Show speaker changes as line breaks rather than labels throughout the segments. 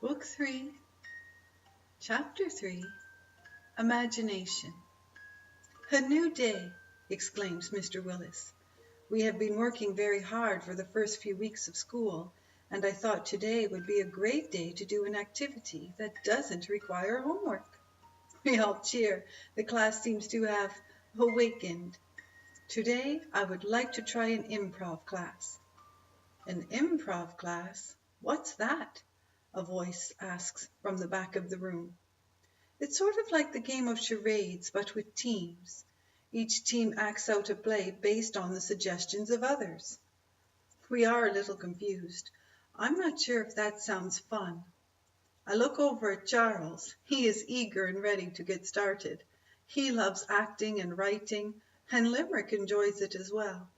Book 3, Chapter 3, Imagination. A new day, exclaims Mr. Willis. We have been working very hard for the first few weeks of school, and I thought today would be a great day to do an activity that doesn't require homework. We all cheer. The class seems to have awakened. Today, I would like to try an improv class. An improv class? What's that? A voice asks from the back of the room. It's sort of like the game of charades, but with teams. Each team acts out a play based on the suggestions of others. We are a little confused. I'm not sure if that sounds fun. I look over at Charles. He is eager and ready to get started. He loves acting and writing, and Limerick enjoys it as well.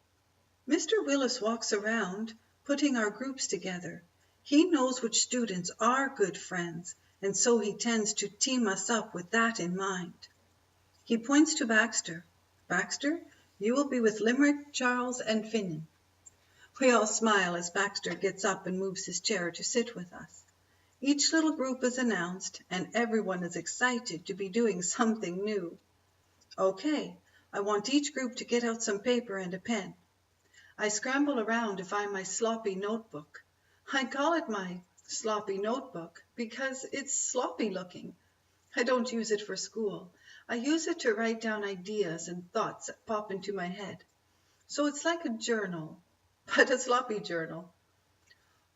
Mr. Willis walks around, putting our groups together. He knows which students are good friends, and so he tends to team us up with that in mind. He points to Baxter. Baxter, you will be with Limerick, Charles, and Finnan. We all smile as Baxter gets up and moves his chair to sit with us. Each little group is announced, and everyone is excited to be doing something new. Okay, I want each group to get out some paper and a pen. I scramble around to find my sloppy notebook. I call it my sloppy notebook because it's sloppy looking. I don't use it for school. I use it to write down ideas and thoughts that pop into my head. So it's like a journal, but a sloppy journal.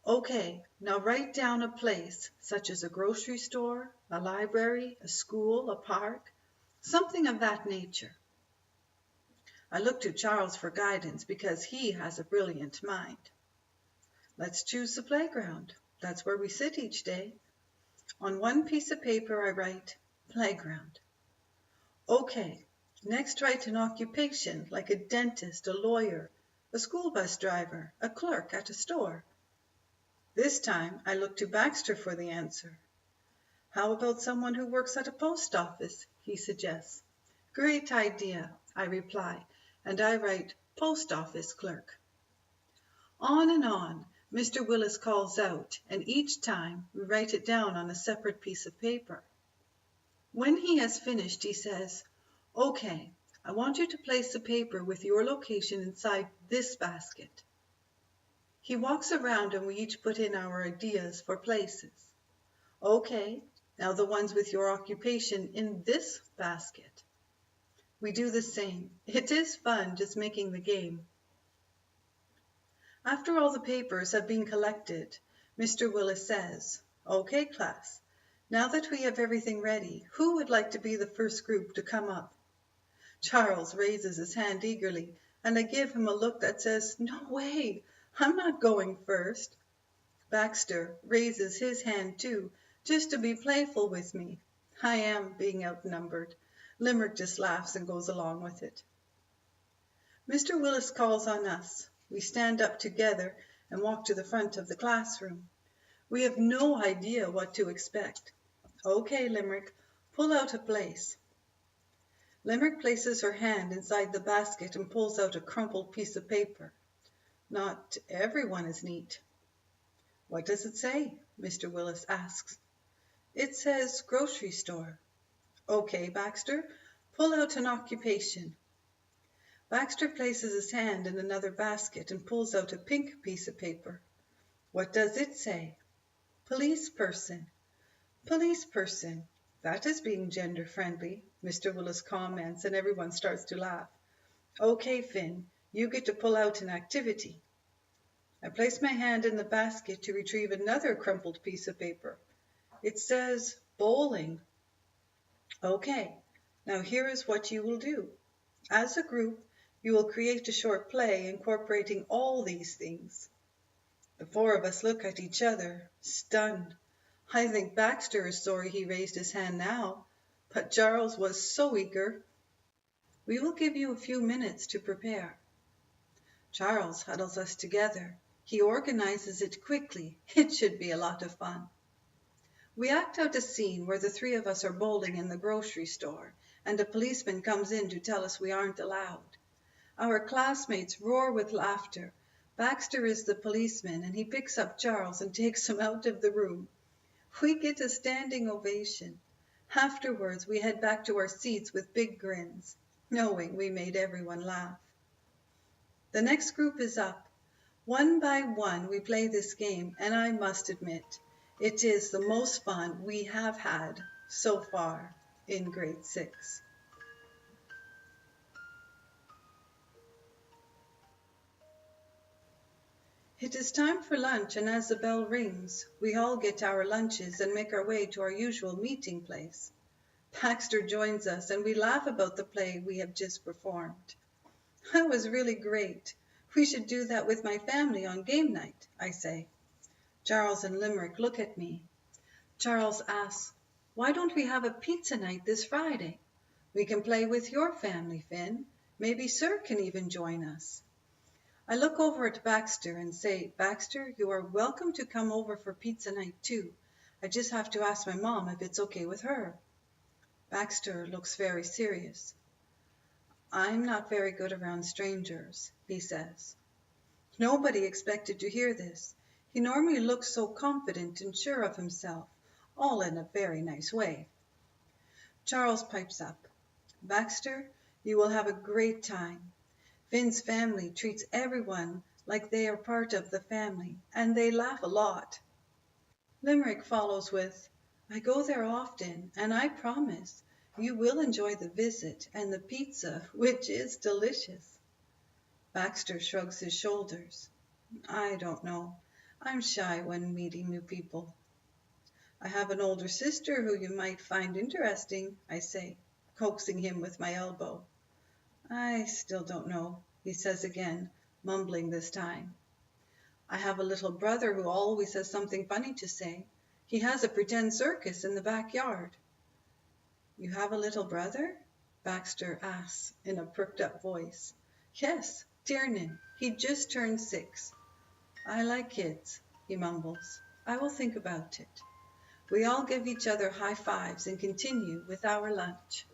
Okay, now write down a place, such as a grocery store, a library, a school, a park, something of that nature. I look to Charles for guidance because he has a brilliant mind. Let's choose the playground. That's where we sit each day. On one piece of paper I write, playground. Okay, next write an occupation like a dentist, a lawyer, a school bus driver, a clerk at a store. This time I look to Baxter for the answer. How about someone who works at a post office, he suggests. Great idea, I reply, and I write post office clerk. On and on, Mr. Willis calls out, and each time we write it down on a separate piece of paper. When he has finished, he says, okay, I want you to place the paper with your location inside this basket. He walks around and we each put in our ideas for places. Okay, now the ones with your occupation in this basket. We do the same. It is fun just making the game. After all the papers have been collected, Mr. Willis says, okay, class, now that we have everything ready, who would like to be the first group to come up? Charles raises his hand eagerly, and I give him a look that says, no way, I'm not going first. Baxter raises his hand too, just to be playful with me. I am being outnumbered. Limerick just laughs and goes along with it. Mr. Willis calls on us. We stand up together and walk to the front of the classroom. We have no idea what to expect. Okay, Limerick, pull out a place. Limerick places her hand inside the basket and pulls out a crumpled piece of paper. Not everyone is neat. What does it say? Mr. Willis asks. It says grocery store. Okay, Baxter, pull out an occupation. Baxter places his hand in another basket and pulls out a pink piece of paper. What does it say? Police person. Police person. That is being gender friendly, Mr. Willis comments, and everyone starts to laugh. Okay, Finn, you get to pull out an activity. I place my hand in the basket to retrieve another crumpled piece of paper. It says bowling. Okay, now here is what you will do. As a group, you will create a short play incorporating all these things. The four of us look at each other, stunned. I think Baxter is sorry he raised his hand now, but Charles was so eager. We will give you a few minutes to prepare. Charles huddles us together. He organizes it quickly. It should be a lot of fun. We act out a scene where the three of us are bowling in the grocery store, and a policeman comes in to tell us we aren't allowed. Our classmates roar with laughter. Baxter is the policeman, and he picks up Charles and takes him out of the room. We get a standing ovation. Afterwards, we head back to our seats with big grins, knowing we made everyone laugh. The next group is up. One by one, we play this game, and I must admit, it is the most fun we have had so far in grade 6. It is time for lunch, and as the bell rings, we all get our lunches and make our way to our usual meeting place. Baxter joins us, and we laugh about the play we have just performed. That was really great. We should do that with my family on game night, I say. Charles and Limerick look at me. Charles asks, "Why don't we have a pizza night this Friday? We can play with your family, Finn. Maybe Sir can even join us." I look over at Baxter and say, "Baxter, you are welcome to come over for pizza night too. I just have to ask my mom if it's okay with her." Baxter looks very serious. "I'm not very good around strangers," he says. Nobody expected to hear this. He normally looks so confident and sure of himself, all in a very nice way. Charles pipes up, "Baxter, you will have a great time. Finn's family treats everyone like they are part of the family, and they laugh a lot." Limerick follows with, "I go there often, and I promise you will enjoy the visit and the pizza, which is delicious." Baxter shrugs his shoulders. "I don't know. I'm shy when meeting new people." "I have an older sister who you might find interesting," I say, coaxing him with my elbow. "I still don't know," he says again, mumbling this time. "I have a little brother who always has something funny to say. He has a pretend circus in the backyard." "You have a little brother?" Baxter asks in a perked up voice. "Yes, Tiernan. He just turned 6. "I like kids," he mumbles. "I will think about it." We all give each other high fives and continue with our lunch.